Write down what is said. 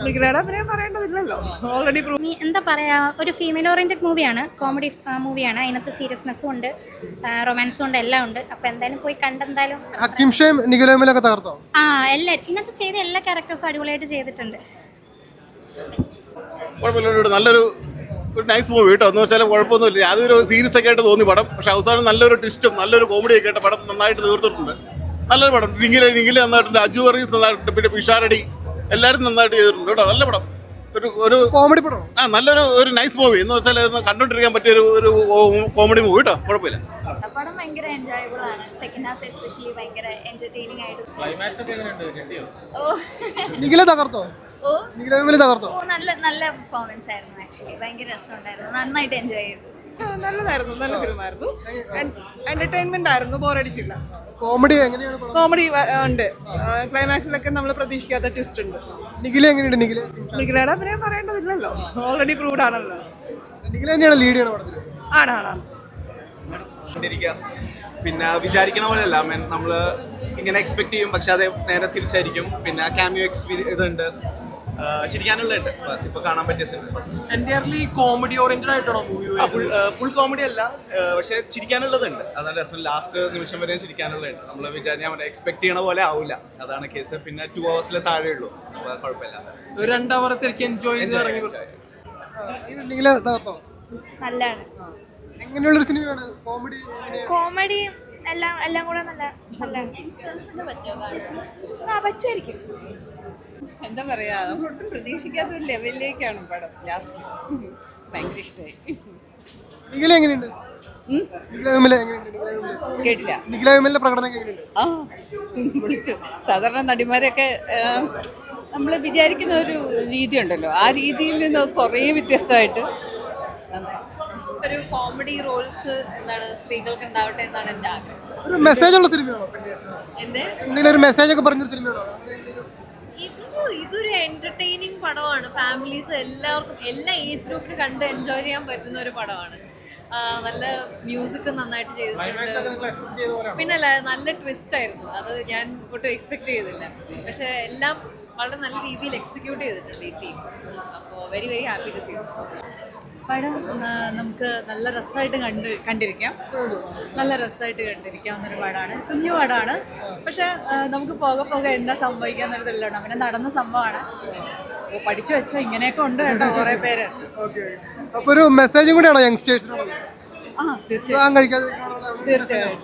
നിഖിലയുടെ അഭിനയം പറയേണ്ടതില്ലല്ലോ, ഓൾറെഡി എന്താ പറയാ, ഒരു ഫീമെയിൽ ഓറിയന്റഡ് മൂവിയാണ്, കോമഡി മൂവിയാണ്. അതിനകത്ത് സീരിയസ്നെസ്സും ഉണ്ട്, റൊമാൻസും ഉണ്ട്, എല്ലാം ഉണ്ട്. അപ്പൊ എന്തായാലും പോയി കണ്ടെന്തായാലും. ഹക്കീം ഷേം നിഖിലയിലൊക്കെ തകർത്തോ? എല്ലാവരും ഇന്നത്തെ ചെയ്ത എല്ലാ ക്യാരക്ടേഴ്സും അടിപൊളിയായിട്ട് ചെയ്തിട്ടുണ്ട്. നല്ലൊരു നൈസ് മൂവി കേട്ടോ. എന്ന് വെച്ചാൽ കുഴപ്പമൊന്നുമില്ല, അതൊരു സീരിയസ് ഒക്കെ ആയിട്ട് തോന്നി പടം. പക്ഷെ അവസാനം നല്ലൊരു ട്വിസ്റ്റും നല്ലൊരു കോമഡിയൊക്കെ ആയിട്ട് പടം നന്നായിട്ട് തീർത്തിട്ടുണ്ട്. നല്ലൊരു പടം. നിഖില നന്നായിട്ടുണ്ട്, അജു വർഗീസ് നന്നായിട്ടുണ്ട്, പിന്നെ പിഷാരടി എല്ലാവരും നന്നായിട്ട് ചെയ്തിട്ടുണ്ട് കേട്ടോ. നല്ല പടം, ഒരു കോമഡി പടം. നല്ലൊരു നൈസ് മൂവി എന്ന് വെച്ചാൽ കണ്ടോണ്ടിരിക്കാൻ പറ്റിയ ഒരു കോമഡി മൂവി കേട്ടോ. കുഴപ്പമില്ല. പടം ഭയങ്കര എൻജോയബിൾ ആണ്. സെക്കൻഡ് ഹാഫ് എസ്പെഷ്യലി ഭയങ്കര എന്റർടൈനിങ് ആയിട്ട്. നിഖില തകർത്തോ? തകർത്തോ? നല്ല പെർഫോമൻസ് ആയിരുന്നു. ആക്ച്വലി ഭയങ്കര രസമുണ്ടായിരുന്നു, നന്നായിട്ട് എൻജോയ് ചെയ്തു. നല്ലതായിരുന്നു, നല്ല ഫിലിമായിരുന്നു, എന്റർടൈൻമെന്റ് ആയിരുന്നു, ബോറടിച്ചില്ല. കോമഡി എങ്ങനെയാണ്? കോമഡി ഉണ്ട്, ക്ലൈമാക്സിലൊക്കെ നമ്മൾ പ്രതീക്ഷിക്കാത്ത ട്വിസ്റ്റ് ഉണ്ട്. നിഖില എങ്ങനെയുണ്ട്? നിഖിലയുടെ അഭിനയം പറയേണ്ടതില്ലല്ലോ, ഓൾറെഡി പ്രൂവ്ഡ് ആണല്ലോ. നിഖില തന്നെയാണ് ലീഡ് ചെയ്യണ പടത്തിൽ. ആണ്. പിന്നെ വിചാരിക്കണ പോലെയല്ല, നമ്മൾ ഇങ്ങനെ എക്സ്പെക്ട് ചെയ്യും, പക്ഷെ അത് നേരെ തിരിച്ചായിരിക്കും. പിന്നെ ക്യാമിയോ എക്സ്പീരിയൻസ് ഇതുണ്ട്, ചിരിക്കാനുള്ളുണ്ട്. ഇപ്പൊ കാണാൻ പറ്റിയ എൻറ്റയർലി കോമഡി ഓറിയന്റഡ് ആയിട്ടാണോ മൂവി? ഫുൾ കോമഡി അല്ല, പക്ഷെ ചിരിക്കാനുള്ളതുണ്ട്. അതാണ് രസം. ലാസ്റ്റ് നിമിഷം വരെ ചിരിക്കാനുള്ളതുണ്ട്. നമ്മൾ ഞാൻ എക്സ്പെക്ട് ചെയ്യണ പോലെ ആവില്ല, അതാണ് കേസ്. പിന്നെ 2 hours താഴെ ഉള്ളൂ, അപ്പൊ കുഴപ്പമില്ല. ഒരു 2 hours ശരിക്കും എൻജോയ് ചെയ്ത് ഇറങ്ങി. നിഖില തകർത്തോ? നല്ലതാണ്. എങ്ങനെയുള്ളൊരു സിനിമയാണ്? കോമഡി എല്ലാം കൂടെ നല്ല പറ്റുമായിരിക്കും. എന്താ പറയാ, നമ്മളൊട്ടും പ്രതീക്ഷിക്കാത്ത ഒരു ലെവലിലേക്കാണ് പടം. ലാസ്റ്റ് ഭയങ്കര ഇഷ്ടമായി. നിഖില എങ്ങനെയുണ്ട്? കേട്ടില്ല. നിഖില വിമലിന്റെ പ്രകടനം എങ്ങനെയുണ്ട്? വിളിച്ചു. സാധാരണ നടിമാരൊക്കെ നമ്മൾ വിചാരിക്കുന്ന ഒരു രീതി ഉണ്ടല്ലോ, ആ രീതിയിൽ നിന്ന് കുറേ വ്യത്യസ്തമായിട്ട് ഒരു കോമഡി റോൾസ് എന്താണ് സ്ത്രീകൾക്ക് ഉണ്ടാവട്ടെ എന്നാണ് എൻ്റെ ആഗ്രഹം. ഒരു മെസ്സേജ് ഉള്ള സിനിമയാണോ? എന്തെങ്കിലും ഒരു മെസ്സേജ് ഒക്കെ പറഞ്ഞൊരു സിനിമയാണോ? ഇതൊരു എന്റർടൈനിങ് പടമാണ്. ഫാമിലീസ് എല്ലാവർക്കും എല്ലാ ഏജ് ഗ്രൂപ്പിന് കണ്ട് എൻജോയ് ചെയ്യാൻ പറ്റുന്ന ഒരു പടമാണ്. നല്ല മ്യൂസിക് നന്നായിട്ട് ചെയ്തിട്ടുണ്ട്. പിന്നല്ല, നല്ല ട്വിസ്റ്റ് ആയിരുന്നു, അത് ഞാൻ ഒട്ടും എക്സ്പെക്ട് ചെയ്തില്ല. പക്ഷെ എല്ലാം വളരെ നല്ല രീതിയിൽ എക്സിക്യൂട്ട് ചെയ്തിട്ടുണ്ട് ഈ ടീം. അപ്പോൾ very very happy to see this. പടം നമുക്ക് നല്ല രസമായിട്ട് കണ്ടിരിക്കാം. നല്ല രസമായിട്ട് കണ്ടിരിക്കാവുന്നൊരു പടമാണ്. കുഞ്ഞു പടമാണ്, പക്ഷെ നമുക്ക് പോകെ എന്താ സംഭവിക്കാന്നൊരിതുള്ളതാണ്. അങ്ങനെ നടന്ന സംഭവമാണ്. പഠിച്ചു വെച്ചോ, ഇങ്ങനെയൊക്കെ ഉണ്ട് കേട്ടോ കുറേ പേര്. അപ്പോൾ ഒരു മെസ്സേജും കൂടിയാണോ യങ്സ്റ്റേഴ്സിനോട്? തീർച്ചയായും. തീർച്ചയായും.